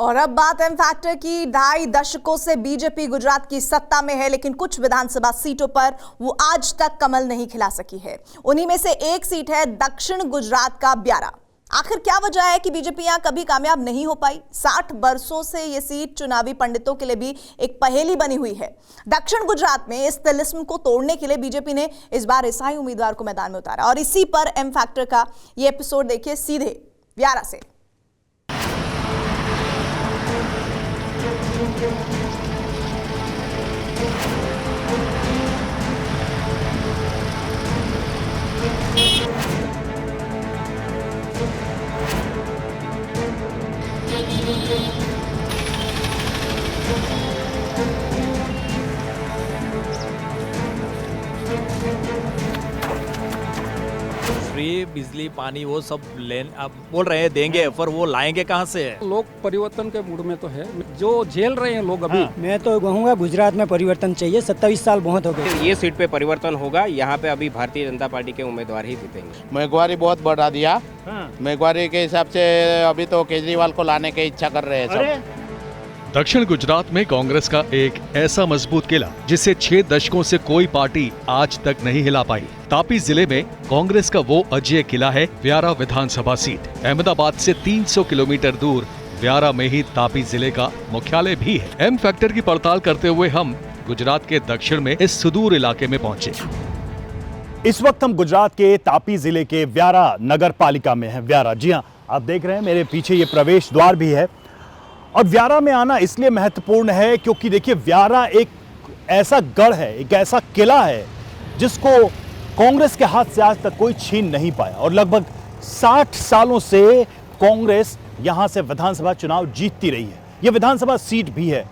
और अब बात एम फैक्टर की। 2.5 दशकों से बीजेपी गुजरात की सत्ता में है, लेकिन कुछ विधानसभा सीटों पर वो आज तक कमल नहीं खिला सकी है। उन्हीं में से एक सीट है दक्षिण गुजरात का ब्यारा। आखिर क्या वजह है कि बीजेपी यहां कभी कामयाब नहीं हो पाई? 60 वर्षों से ये सीट चुनावी पंडितों के लिए भी एक पहेली बनी हुई है। दक्षिण गुजरात में इस तिलिस्म को तोड़ने के लिए बीजेपी ने इस बार ईसाई उम्मीदवार को मैदान में उतारा और इसी पर एम फैक्टर का ये एपिसोड देखिए सीधे ब्यारा से। फ्री बिजली पानी वो सब आप बोल रहे हैं देंगे, पर वो लाएंगे कहाँ से? लोग परिवर्तन के मूड में तो है, जो झेल रहे हैं लोग अभी। मैं तो कहूँगा गुजरात में परिवर्तन चाहिए। 27 साल बहुत हो गए। ये सीट पे परिवर्तन होगा। यहाँ पे अभी भारतीय जनता पार्टी के उम्मीदवार ही जीतेंगे। महंगाई बहुत बढ़ा दिया। महंगाई के हिसाब से अभी तो केजरीवाल को लाने की इच्छा कर रहे हैं सब। दक्षिण गुजरात में कांग्रेस का एक ऐसा मजबूत किला जिसे 6 दशकों से कोई पार्टी आज तक नहीं हिला पाई। तापी जिले में कांग्रेस का वो अजेय किला है ब्यारा विधानसभा सीट। अहमदाबाद से 300 किलोमीटर दूर ब्यारा में ही तापी जिले का मुख्यालय भी है। एम फैक्टर की पड़ताल करते हुए हम गुजरात के दक्षिण में इस सुदूर इलाके में पहुंचे। इस वक्त हम गुजरात के तापी जिले के ब्यारा नगर पालिका में हैं। ब्यारा, जी हाँ, आप देख रहे हैं मेरे पीछे ये प्रवेश द्वार भी है। और ब्यारा में आना इसलिए महत्वपूर्ण है क्योंकि देखिए ब्यारा एक ऐसा गढ़ है, एक ऐसा किला है जिसको कांग्रेस के हाथ से आज तक कोई छीन नहीं पाया। और लगभग 60 सालों से कांग्रेस यहां से विधानसभा चुनाव जीतती रही है। यह विधानसभा सीट भी है।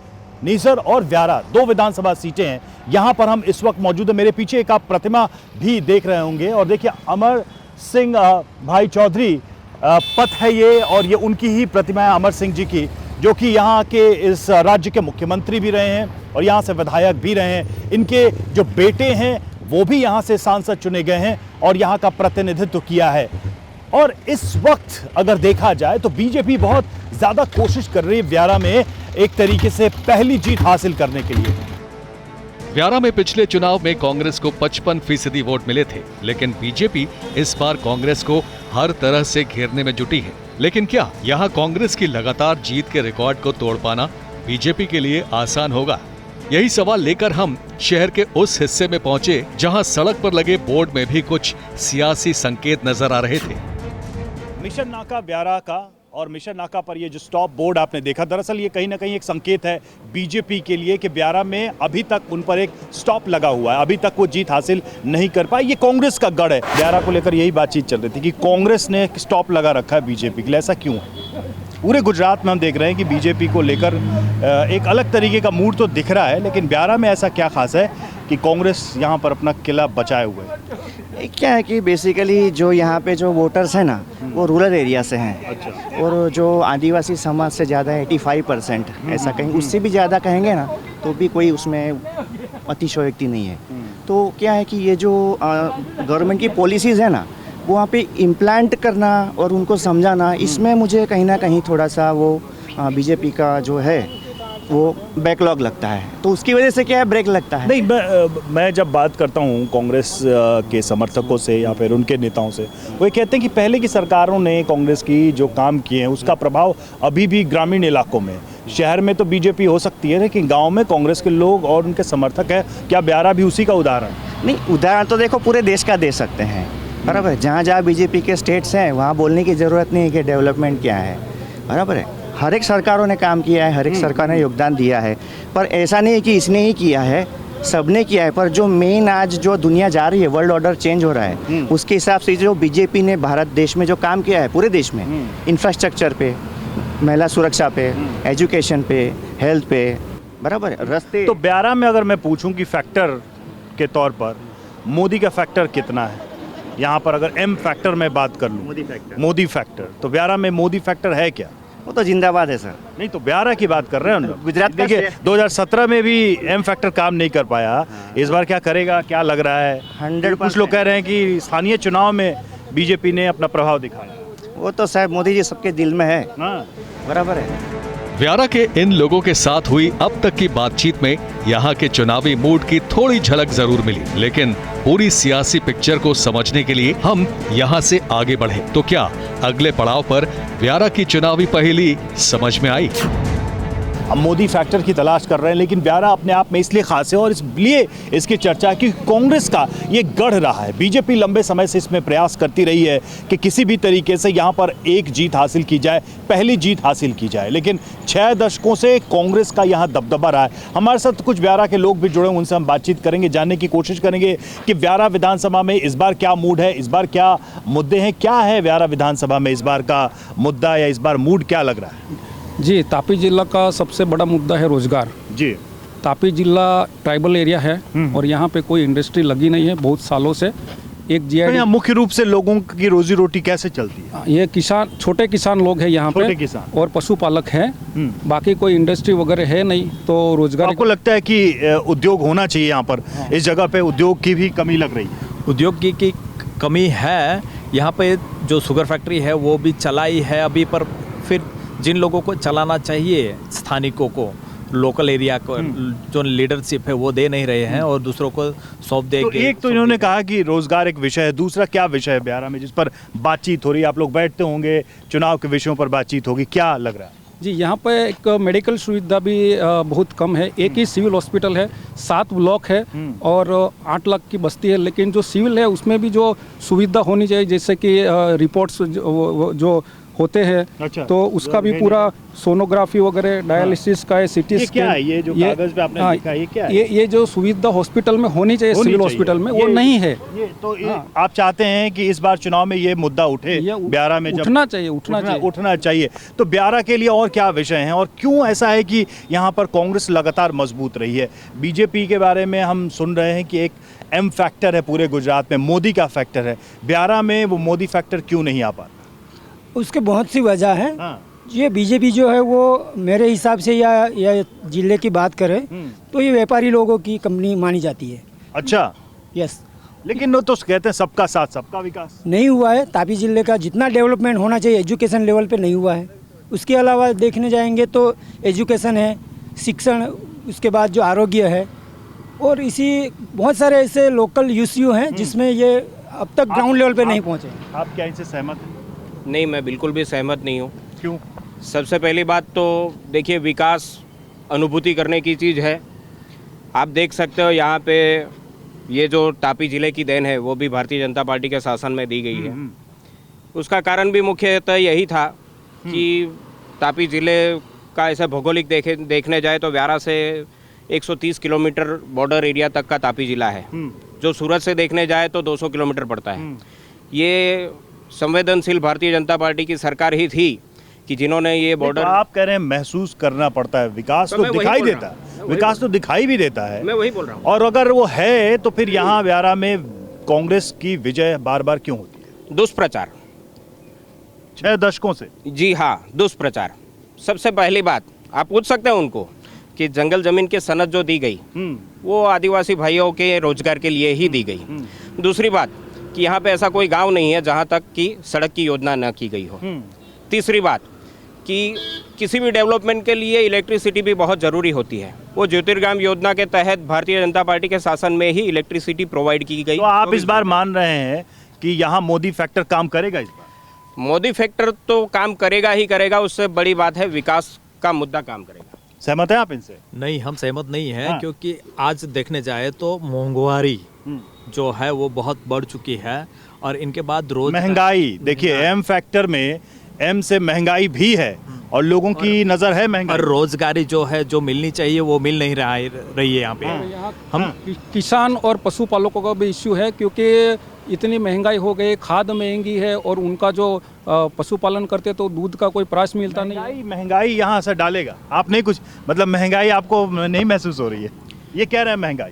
नीसर और ब्यारा 2 विधानसभा सीटें हैं। यहां पर हम इस वक्त मौजूद है। मेरे पीछे एक आप प्रतिमा भी देख रहे होंगे और देखिए अमर सिंह भाई चौधरी पथ है ये, और ये उनकी ही प्रतिमा है अमर सिंह जी की, जो कि यहाँ के इस राज्य के मुख्यमंत्री भी रहे हैं और यहाँ से विधायक भी रहे हैं। इनके जो बेटे हैं वो भी यहाँ से सांसद चुने गए हैं और यहाँ का प्रतिनिधित्व किया है। और इस वक्त अगर देखा जाए तो बीजेपी बहुत ज़्यादा कोशिश कर रही है ब्यारा में एक तरीके से पहली जीत हासिल करने के लिए। ब्यारा में पिछले चुनाव में कांग्रेस को 55% वोट मिले थे, लेकिन बीजेपी इस बार कांग्रेस को हर तरह से घेरने में जुटी है। लेकिन क्या यहाँ कांग्रेस की लगातार जीत के रिकॉर्ड को तोड़ पाना बीजेपी के लिए आसान होगा? यही सवाल लेकर हम शहर के उस हिस्से में पहुंचे जहां सड़क पर लगे बोर्ड में भी कुछ सियासी संकेत नजर आ रहे थे। मिशन नाका ब्यारा का, और मिशन नाका पर ये जो स्टॉप बोर्ड आपने देखा, दरअसल ये कहीं ना कहीं एक संकेत है बीजेपी के लिए कि ब्यारा में अभी तक उन पर एक स्टॉप लगा हुआ है। अभी तक वो जीत हासिल नहीं कर पाई। ये कांग्रेस का गढ़ है। ब्यारा को लेकर यही बातचीत चल रही थी कि कांग्रेस ने एक स्टॉप लगा रखा है बीजेपी के लिए। ऐसा क्यों है? पूरे गुजरात में हम देख रहे हैं कि बीजेपी को लेकर एक अलग तरीके का मूड तो दिख रहा है, लेकिन ब्यारा में ऐसा क्या खास है कि कांग्रेस यहाँ पर अपना किला बचाए हुए है? क्या है कि बेसिकली जो यहाँ पे जो वोटर्स हैं ना, वो रूरल एरिया से हैं। अच्छा। और जो आदिवासी समाज से ज़्यादा 85%, ऐसा कहेंगे, उससे भी ज़्यादा कहेंगे ना तो भी कोई उसमें अतिशयोक्ति नहीं है। तो क्या है कि ये जो गवर्नमेंट की पॉलिसीज़ है ना, वो वहाँ पे इम्प्लांट करना और उनको समझाना, इसमें मुझे कहीं ना कहीं थोड़ा सा वो बीजेपी का जो है वो बैकलॉग लगता है। तो उसकी वजह से क्या है, ब्रेक लगता है। नहीं, मैं जब बात करता हूँ कांग्रेस के समर्थकों से या फिर उनके नेताओं से, वो ये कहते हैं कि पहले की सरकारों ने कांग्रेस की जो काम किए हैं उसका प्रभाव अभी भी ग्रामीण इलाकों में, शहर में तो बीजेपी हो सकती है लेकिन गाँव में कांग्रेस के लोग और उनके समर्थक है। क्या ब्यारा भी उसी का उदाहरण? नहीं, उदाहरण तो देखो पूरे देश का दे सकते हैं, बराबर है। जहाँ जहाँ बीजेपी के स्टेट्स हैं वहाँ बोलने की ज़रूरत नहीं है कि डेवलपमेंट क्या है, बराबर है। हर एक सरकारों ने काम किया है, हर एक सरकार ने योगदान दिया है, पर ऐसा नहीं है कि इसने ही किया है, सबने किया है। पर जो मेन आज जो दुनिया जा रही है, वर्ल्ड ऑर्डर चेंज हो रहा है, उसके हिसाब से जो बीजेपी ने भारत देश में जो काम किया है, पूरे देश में, इंफ्रास्ट्रक्चर पे, महिला सुरक्षा पे, एजुकेशन पे, हेल्थ पे, बराबर है, रास्ते। तो ब्यारा में अगर मैं पूछूं कि फैक्टर के तौर पर मोदी का फैक्टर कितना है यहाँ पर, अगर एम फैक्टर में बात कर लूँ, मोदी फैक्टर, तो ब्यारा में मोदी फैक्टर है क्या? वो तो जिंदाबाद है सर। नहीं, तो ब्यारा की बात कर रहे हैं हम। गुजरात देखिए 2017 में भी एम फैक्टर काम नहीं कर पाया। इस बार क्या करेगा, क्या लग रहा है? 100%। कुछ लोग कह रहे हैं कि स्थानीय चुनाव में बीजेपी ने अपना प्रभाव दिखाया। वो तो साहब मोदी जी सबके दिल में है, हाँ, बराबर है। व्यारा के इन लोगों के साथ हुई अब तक की बातचीत में यहाँ के चुनावी मूड की थोड़ी झलक जरूर मिली, लेकिन पूरी सियासी पिक्चर को समझने के लिए हम यहाँ से आगे बढ़े तो क्या अगले पड़ाव पर व्यारा की चुनावी पहेली समझ में आई? हम मोदी फैक्टर की तलाश कर रहे हैं, लेकिन व्यारा अपने आप में इसलिए खास है और इसलिए इसकी चर्चा कि कांग्रेस का ये गढ़ रहा है। बीजेपी लंबे समय से इसमें प्रयास करती रही है कि किसी भी तरीके से यहाँ पर एक जीत हासिल की जाए, पहली जीत हासिल की जाए, लेकिन 6 दशकों से कांग्रेस का यहाँ दबदबा रहा है। हमारे साथ कुछ व्यारा के लोग भी जुड़े हैं, उनसे हम बातचीत करेंगे, जानने की कोशिश करेंगे कि व्यारा विधानसभा में इस बार क्या मूड है, इस बार क्या मुद्दे हैं, क्या है व्यारा विधानसभा में इस बार का मुद्दा या इस बार मूड क्या लग रहा है? जी, तापी जिला का सबसे बड़ा मुद्दा है रोजगार। जी, तापी जिला ट्राइबल एरिया है और यहाँ पे कोई इंडस्ट्री लगी नहीं है बहुत सालों से। एक तो जीआईडी यहाँ मुख्य रूप से लोगों की रोजी रोटी कैसे चलती है? ये किसान, छोटे किसान लोग हैं यहाँ छोटे पे किसान और पशुपालक हैं। बाकी कोई इंडस्ट्री वगैरह है नहीं, तो रोजगार। आपको लगता है कि उद्योग होना चाहिए यहाँ पर? इस जगह पे उद्योग की भी कमी लग रही है। उद्योग की कमी है यहाँ पे। जो शुगर फैक्ट्री है वो भी चलाई है अभी, पर फिर जिन लोगों को चलाना चाहिए, स्थानिकों को, लोकल एरिया को, जो लीडरशिप है वो दे नहीं रहे हैं और दूसरों को सौंप दे। तो एक तो इन्होंने कहा कि रोजगार एक विषय है, दूसरा क्या विषय है व्यारा में जिस पर बातचीत हो रही है? आप लोग बैठते होंगे, चुनाव के विषयों पर बातचीत होगी, क्या लग रहा है? जी, यहाँ पे एक मेडिकल सुविधा भी बहुत कम है। एक ही सिविल हॉस्पिटल है, 7 ब्लॉक है और 8 लाख की बस्ती है, लेकिन जो सिविल है उसमें भी जो सुविधा होनी चाहिए, जैसे कि रिपोर्ट्स जो होते हैं, अच्छा, तो उसका भी पूरा सोनोग्राफी वगैरह, डायलिसिस का है, सीटी ये स्कैन। क्या है? ये जो कागज पे आपने लिखा है, ये क्या है? ये जो सुविधा हॉस्पिटल में होनी चाहिए, सिविल हॉस्पिटल में, वो नहीं है। ये तो आप चाहते हैं कि इस बार चुनाव में ये मुद्दा उठे ब्यारा में? उठना चाहिए। तो ब्यारा के लिए और क्या विषय हैं और क्यों ऐसा है कि यहाँ पर कांग्रेस लगातार मजबूत रही है? बीजेपी के बारे में हम सुन रहे हैं कि एक एम फैक्टर है पूरे गुजरात में, मोदी का फैक्टर है। ब्यारा में वो मोदी फैक्टर क्यों नहीं आ पा? उसके बहुत सी वजह है। हाँ। ये बीजेपी जो है वो मेरे हिसाब से या जिले की बात करें तो ये व्यापारी लोगों की कंपनी मानी जाती है। अच्छा, यस। लेकिन वो तो कहते हैं सबका साथ सबका विकास। नहीं हुआ है। तापी जिले का जितना डेवलपमेंट होना चाहिए एजुकेशन लेवल पे नहीं हुआ है। उसके अलावा देखने जाएंगे तो एजुकेशन है, शिक्षण, उसके बाद जो आरोग्य है, और इसी बहुत सारे ऐसे लोकल यूसीयू हैं जिसमें ये अब तक ग्राउंड लेवल पे नहीं पहुँचे। आप क्या इनसे सहमत हैं? नहीं, मैं बिल्कुल भी सहमत नहीं हूँ। क्यों? सबसे पहली बात तो देखिए, विकास अनुभूति करने की चीज़ है। आप देख सकते हो यहाँ पे ये जो तापी ज़िले की देन है वो भी भारतीय जनता पार्टी के शासन में दी गई है। उसका कारण भी मुख्यतः यही था कि तापी ज़िले का ऐसे भौगोलिक देखने जाए तो व्यारा से 130 किलोमीटर बॉर्डर एरिया तक का तापी ज़िला है। जो सूरत से देखने जाए तो 200 किलोमीटर पड़ता है। ये संवेदनशील भारतीय जनता पार्टी की सरकार ही थी कि जिन्होंने ये बॉर्डर। तो आप कह रहे हैं महसूस करना पड़ता है, विकास तो दिखाई देता है, विकास तो दिखाई भी देता है। मैं वही बोल रहा हूँ। और अगर वो है तो फिर यहाँ व्यारा में कांग्रेस की विजय बार बार क्यों होती है? दुष्प्रचार 6 दशकों से। जी हाँ, दुष्प्रचार। सबसे पहली बात आप पूछ सकते हैं उनको कि जंगल जमीन की सनद जो दी गई वो आदिवासी भाइयों के रोजगार के लिए ही दी गई। दूसरी बात कि यहाँ पे ऐसा कोई गांव नहीं है जहाँ तक कि सड़क की योजना न की गई हो। तीसरी बात कि किसी भी डेवलपमेंट के लिए इलेक्ट्रिसिटी भी बहुत ज़रूरी होती है। वो ज्योतिर्गाम योजना के तहत भारतीय जनता पार्टी के शासन में ही इलेक्ट्रिसिटी प्रोवाइड की गई। तो आप इस बार मान रहे हैं कि यहाँ मोदी फैक्टर काम करेगा? इस बार मोदी फैक्टर तो काम करेगा ही करेगा, उससे बड़ी बात है विकास का मुद्दा काम करेगा। सहमत है आप इनसे? नहीं, हम सहमत नहीं हैं। हाँ। क्योंकि आज देखने जाए तो महंगाई जो है वो बहुत बढ़ चुकी है और इनके बाद रोज महंगाई देखिए, एम फैक्टर में एम से महंगाई भी है और लोगों की नजर है महंगाई। और रोजगारी जो है, जो मिलनी चाहिए वो मिल नहीं रही है यहाँ पे। हम किसान और पशुपालकों का भी इश्यू है, क्योंकि इतनी महंगाई हो गई, खाद महंगी है और उनका जो पशुपालन करते तो दूध का कोई प्राइस मिलता नहीं। महंगाई यहाँ असर डालेगा? आप नहीं कुछ मतलब महंगाई आपको नहीं महसूस हो रही है? ये कह रहे हैं महंगाई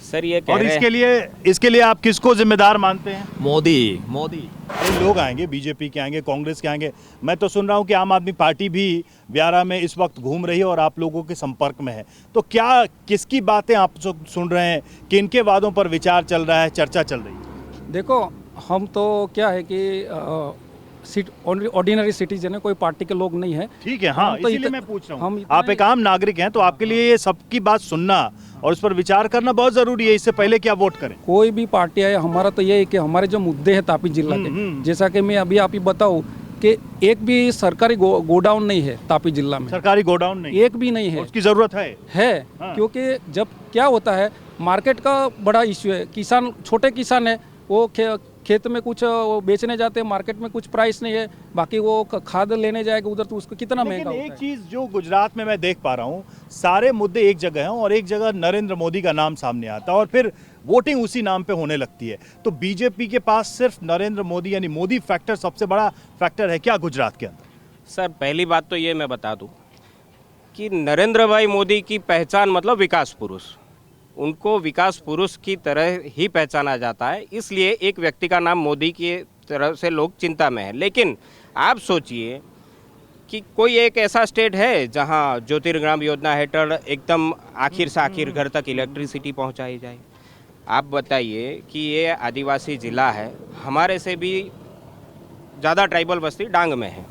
सर, ये और इसके लिए आप किसको जिम्मेदार मानते हैं? मोदी। कई लोग आएंगे, बीजेपी के आएंगे, कांग्रेस के आएंगे। मैं तो सुन रहा हूँ कि आम आदमी पार्टी भी व्यारा में इस वक्त घूम रही है और आप लोगों के संपर्क में है। तो क्या किसकी बातें आप सुन रहे हैं? किनके वादों पर विचार चल रहा है, चर्चा चल रही है? देखो, हम तो क्या है कि ऑर्डिनरी सिटीजन है, कोई पार्टी के लोग नहीं है। ठीक है, हाँ, हम तो इसीलिए इत- मैं पूछ रहा हम हूँ। इतना आप एक आम नागरिक हैं, तो आपके लिए ये सबकी बात सुनना और उस पर विचार करना बहुत जरूरी है, इससे पहले कि आप वोट करें। कोई भी पार्टी आए, हमारा तो ये है कि हमारे जो मुद्दे हैं तापी जिला के, जैसा कि मैं अभी आप ही बताऊं कि एक भी सरकारी गोडाउन नहीं है तापी जिला में, सरकारी गोडाउन नहीं, एक भी नहीं है। उसकी जरूरत है। हाँ। क्योंकि जब क्या होता है, मार्केट का बड़ा इश्यू है। किसान, छोटे किसान है, वो खेत में कुछ वो बेचने जाते हैं, मार्केट में कुछ प्राइस नहीं है, बाकी वो खाद लेने जाएगा उधर तो उसको कितना महंगा लेकिन होता एक है। चीज जो गुजरात में मैं देख पा रहा हूँ, सारे मुद्दे एक जगह हैं और एक जगह नरेंद्र मोदी का नाम सामने आता है और फिर वोटिंग उसी नाम पे होने लगती है। तो बीजेपी के पास सिर्फ नरेंद्र मोदी यानी मोदी फैक्टर सबसे बड़ा फैक्टर है क्या गुजरात के अंदर? सर, पहली बात तो ये मैं बता दूं कि नरेंद्र भाई मोदी की पहचान मतलब विकास पुरुष, उनको विकास पुरुष की तरह ही पहचाना जाता है, इसलिए एक व्यक्ति का नाम मोदी की तरह से लोग चिंता में है। लेकिन आप सोचिए कि कोई एक ऐसा स्टेट है जहां ज्योतिर्ग्राम योजना हेठળ एकदम आखिर से आखिर घर तक इलेक्ट्रिसिटी पहुंचाई जाए। आप बताइए कि ये आदिवासी ज़िला है, हमारे से भी ज़्यादा ट्राइबल बस्ती डांग में है।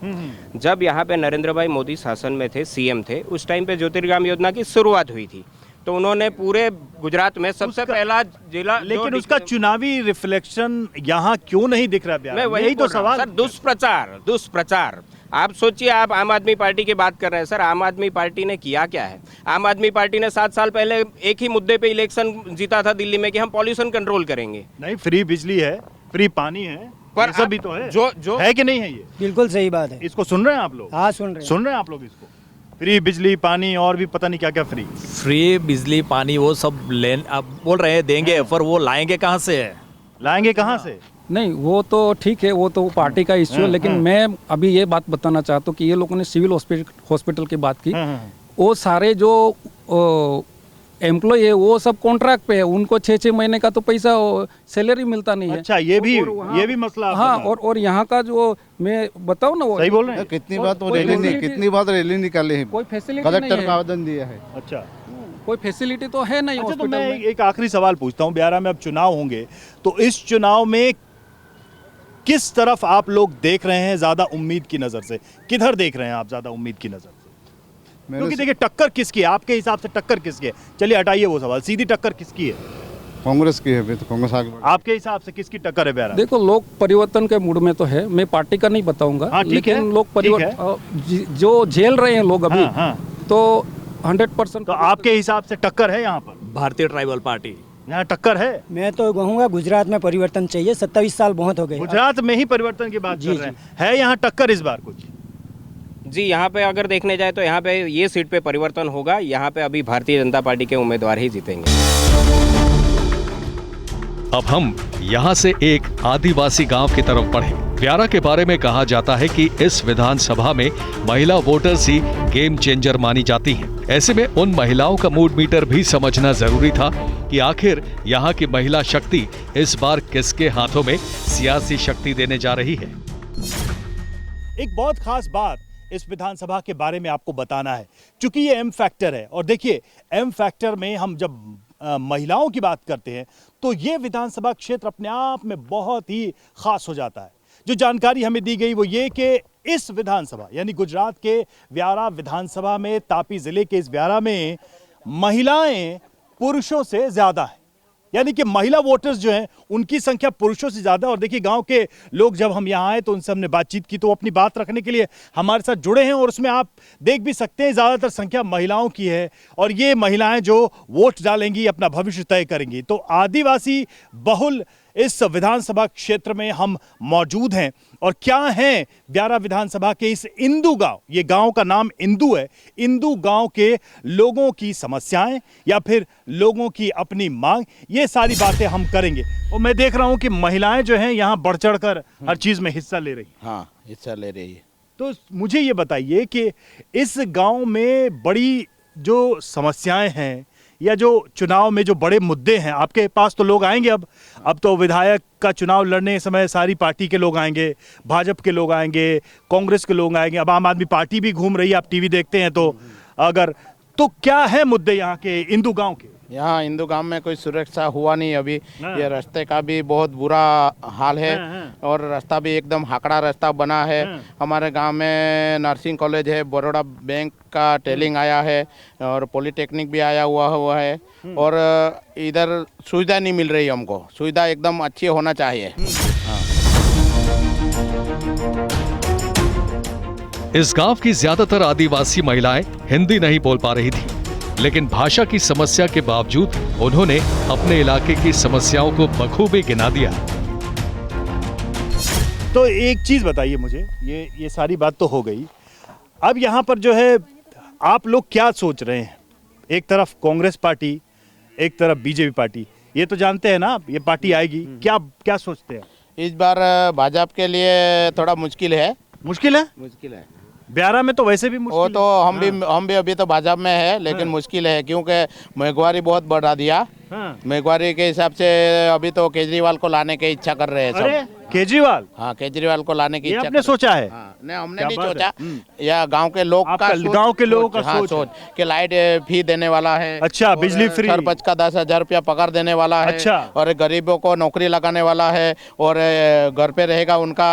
जब यहाँ पे नरेंद्र भाई मोदी शासन में थे, सीएम थे, उस टाइम पे ज्योतिर्ग्राम योजना की शुरुआत हुई थी, तो उन्होंने पूरे गुजरात में सबसे पहला जिला, लेकिन उसका चुनावी रिफ्लेक्शन यहाँ क्यों नहीं दिख रहा है? मैं वही यही तो बोल रहा हूँ, सवाल। सर, दुष्प्रचार। आप सोचिए, आप आम आदमी पार्टी की बात कर रहे हैं सर, आम आदमी पार्टी ने किया क्या है? आम आदमी पार्टी ने 7 साल पहले एक ही मुद्दे पे इलेक्शन जीता था दिल्ली में कि हम पॉल्यूशन कंट्रोल करेंगे। नहीं, फ्री बिजली है, फ्री पानी है, पर ये सब भी तो है। जो है कि नहीं है? ये बिल्कुल सही बात है। इसको सुन रहे हैं आप लोग? हाँ, सुन रहे हैं। सुन रहे हैं आप लोग इसको? फ्री बिजली, पानी और भी पता नहीं क्या क्या फ्री। फ्री बिजली पानी वो सब आप बोल रहे हैं देंगे, पर वो लाएंगे कहाँ से? लाएंगे कहाँ से? नहीं, वो तो ठीक है, वो तो पार्टी का इश्यू है, लेकिन मैं अभी ये बात बताना चाहता हूँ कि ये लोगों ने सिविल हॉस्पिटल की बात की, वो सारे जो एम्प्लॉय है वो सब कॉन्ट्रैक्ट पे है, उनको 6-6 महीने का तो पैसा सैलरी मिलता नहीं है। अच्छा, ये भी मसला आप हाँ, बता रहे और यहाँ का जो मैं बताऊँ ना, वो सही बोल रहे हैं? कितनी बार रैली निकाले हैं, कोई फैसिलिटी कलेक्टर नहीं का है, आवेदन दिया है। अच्छा, कोई फैसिलिटी तो है नहीं अच्छा, तो हॉस्पिटल मैं में। एक आखिरी सवाल पूछता हूँ। ब्यारा में अब चुनाव होंगे, तो इस चुनाव में किस तरफ आप लोग देख रहे हैं ज्यादा उम्मीद की नजर से? किधर देख रहे हैं आप ज्यादा उम्मीद की नजर से? क्योंकि देखिए, टक्कर किसकी है आपके हिसाब से? टक्कर किसकी है? चलिए हटाइए वो सवाल, सीधी टक्कर किसकी है कांग्रेस की है, तो कांग्रेस आगे बढ़। आपके हिसाब से? किसकी टक्कर है ब्यारा? देखो, लोग परिवर्तन के मूड में तो है, मैं पार्टी का नहीं बताऊंगा, हाँ, ठीक लेकिन है, लोग ठीक परिवर्तन जो झेल रहे हैं लोग अभी, हाँ, हाँ। तो 100%। तो आपके हिसाब से टक्कर है यहाँ पर? भारतीय ट्राइबल पार्टी यहाँ टक्कर है? मैं तो कहूँगा गुजरात में परिवर्तन चाहिए, 27 साल बहुत हो गए। गुजरात में ही परिवर्तन की बात कर रहे हैं, है यहाँ टक्कर इस बार कुछ? जी, यहाँ पे अगर देखने जाए तो यहाँ पे ये सीट पे परिवर्तन होगा। यहाँ पे अभी भारतीय जनता पार्टी के उम्मीदवार ही जीतेंगे। अब हम यहाँ से एक आदिवासी गांव की तरफ बढ़े। ब्यारा के बारे में कहा जाता है कि इस विधानसभा में महिला वोटर्स ही गेम चेंजर मानी जाती हैं। ऐसे में उन महिलाओं का मूड मीटर भी समझना जरूरी था कि आखिर यहाँ की महिला शक्ति इस बार किसके हाथों में सियासी शक्ति देने जा रही है। एक बहुत खास बात इस विधानसभा के बारे में आपको बताना है, क्योंकि ये एम फैक्टर है। और देखिए, एम फैक्टर में हम जब महिलाओं की बात करते हैं तो ये विधानसभा क्षेत्र अपने आप में बहुत ही खास हो जाता है। जो जानकारी हमें दी गई वो ये कि इस विधानसभा यानी गुजरात के व्यारा विधानसभा में, तापी जिले के इस व्यारा में महिलाएं पुरुषों से ज्यादा हैं, यानी कि महिला वोटर्स जो हैं उनकी संख्या पुरुषों से ज्यादा। और देखिए, गांव के लोग जब हम यहाँ आए तो उनसे हमने बातचीत की, तो वो अपनी बात रखने के लिए हमारे साथ जुड़े हैं और उसमें आप देख भी सकते हैं ज़्यादातर संख्या महिलाओं की है और ये महिलाएं जो वोट डालेंगी अपना भविष्य तय करेंगी। तो आदिवासी बहुल इस विधानसभा क्षेत्र में हम मौजूद हैं और क्या है ब्यारा विधानसभा के इस इंदू गांव, ये गांव का नाम इंदू है, इंदू गांव के लोगों की समस्याएं या फिर लोगों की अपनी मांग, ये सारी बातें हम करेंगे। और मैं देख रहा हूं कि महिलाएं जो हैं यहाँ बढ़ चढ़ कर हर चीज में हिस्सा ले रही हैं। हाँ, हिस्सा ले रही है। तो मुझे ये बताइए कि इस गांव में बड़ी जो समस्याएं हैं या जो चुनाव में जो बड़े मुद्दे हैं, आपके पास तो लोग आएंगे, अब तो विधायक का चुनाव लड़ने समय सारी पार्टी के लोग आएंगे, भाजपा के लोग आएंगे, कांग्रेस के लोग आएंगे, अब आम आदमी पार्टी भी घूम रही है, आप टीवी देखते हैं तो अगर तो क्या है मुद्दे यहाँ के इंदू गांव के? यहाँ हिंदू गांव में कोई सुरक्षा हुआ नहीं अभी। ये रास्ते का भी बहुत बुरा हाल है और रास्ता भी एकदम हाकड़ा रास्ता बना है। हमारे गांव में नर्सिंग कॉलेज है, बड़ौदा बैंक का टेलिंग आया है और पॉलिटेक्निक भी आया हुआ है और इधर सुविधा नहीं मिल रही हमको। सुविधा एकदम अच्छी होना चाहिए। इस गांव की ज्यादातर आदिवासी महिलाएं हिंदी नहीं बोल पा रही थी, लेकिन भाषा की समस्या के बावजूद उन्होंने अपने इलाके की समस्याओं को बखूबी गिना दिया। तो एक चीज बताइए मुझे, ये सारी बात तो हो गई, अब यहाँ पर जो है आप लोग क्या सोच रहे हैं? एक तरफ कांग्रेस पार्टी, एक तरफ बीजेपी पार्टी, ये तो जानते हैं ना ये पार्टी आएगी, क्या सोचते हैं? इस बार भाजपा के लिए थोड़ा मुश्किल है। मुश्किल है ब्यारा में तो वैसे भी मुश्किल वो तो हम भी अभी तो भाजपा में है, लेकिन मुश्किल है क्योंकि महंगाई बहुत बढ़ा दिया। महंगाई के हिसाब से अभी तो केजरीवाल को लाने की इच्छा कर रहे हैं सब। केजरीवाल? हाँ, केजरीवाल को लाने की इच्छा आपने सोचा है? नहीं, हमने नहीं सोचा। या गांव के लोग का गांव के लोगों का सोच कि लाइट फ्री देने वाला है। अच्छा, बिजली फ्री, सरपंच का 10,000 रुपया पगार देने वाला है। अच्छा। और गरीबों को नौकरी लगाने वाला है और घर पे रहेगा उनका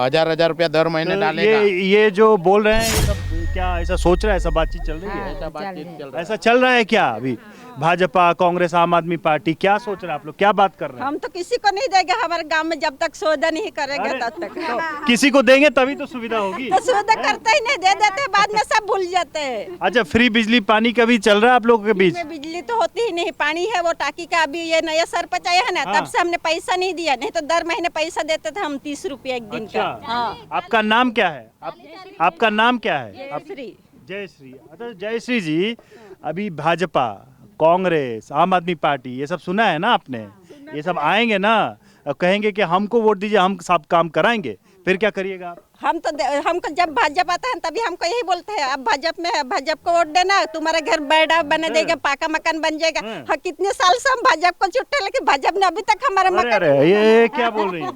1,000 रुपया दर महीने डालेगा। ये जो बोल रहे हैं ये सब क्या ऐसा सोच रहा है? ऐसा बातचीत चल रही है? ऐसा चल रहा है क्या अभी? भाजपा, कांग्रेस, आम आदमी पार्टी क्या सोच रहे हैं आप लोग? क्या बात कर रहे हैं? हम तो किसी को नहीं देंगे हमारे गांव में जब तक सुविधा नहीं करेंगे तब तक। तो किसी को देंगे तभी तो सुविधा होगी। तो सुविधा करते ही नहीं, दे देते हैं, बाद में सब भूल जाते हैं। अच्छा, फ्री बिजली पानी का भी चल रहा है आप लोगों के बीच? बिजली तो होती ही नहीं, पानी है वो टाकी का। अभी ये नया सरपंच आया है ना, तब से हमने पैसा नहीं दिया, नहीं तो दर महीने पैसा देते थे हम 30 रुपया एक दिन का। आपका नाम क्या है? आपका नाम क्या है? जयश्री। अच्छा, जयश्री जी, अभी भाजपा, कांग्रेस, आम आदमी पार्टी ये सब सुना है ना आपने? ये सब आएंगे ना, अब कहेंगे कि हमको वोट दीजिए, हम सब काम कराएंगे, फिर क्या करिएगा आप? हमको जब भाजपा आता है तभी हमको यही बोलते हैं, अब भाजपा में है, भाजपा को वोट देना, तुम्हारा घर बैठा बने देगा, पाका मकान बन जाएगा। हाँ, कितने साल से हम भाजपा को छुट्टे, लेकिन भाजपा ने अभी तक हमारा मकान। ये क्या बोल रही है?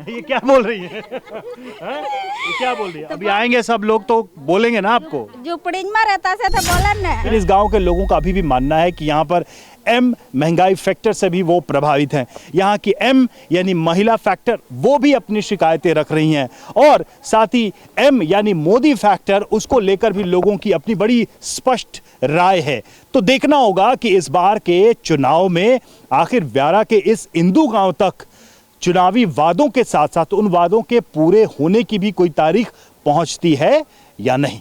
ये क्या बोल रही है? ये क्या बोल रही है? अभी आएंगे सब लोग तो बोलेंगे ना आपको। झुपड़ी में रहता से तो बोलन ना। इस गांव के लोगों का अभी भी मानना है कि यहाँ पर एम महंगाई फैक्टर से भी वो प्रभावित हैं। यहाँ की एम यानी महिला फैक्टर वो भी अपनी शिकायतें रख रही हैं और साथ ही एम यानी मोदी फैक्टर उसको लेकर भी लोगों की अपनी बड़ी स्पष्ट राय है। तो देखना होगा कि इस बार के चुनाव में आखिर व्यारा के इस इंदू गांव तक चुनावी वादों के साथ साथ उन वादों के पूरे होने की भी कोई तारीख पहुंचती है या नहीं।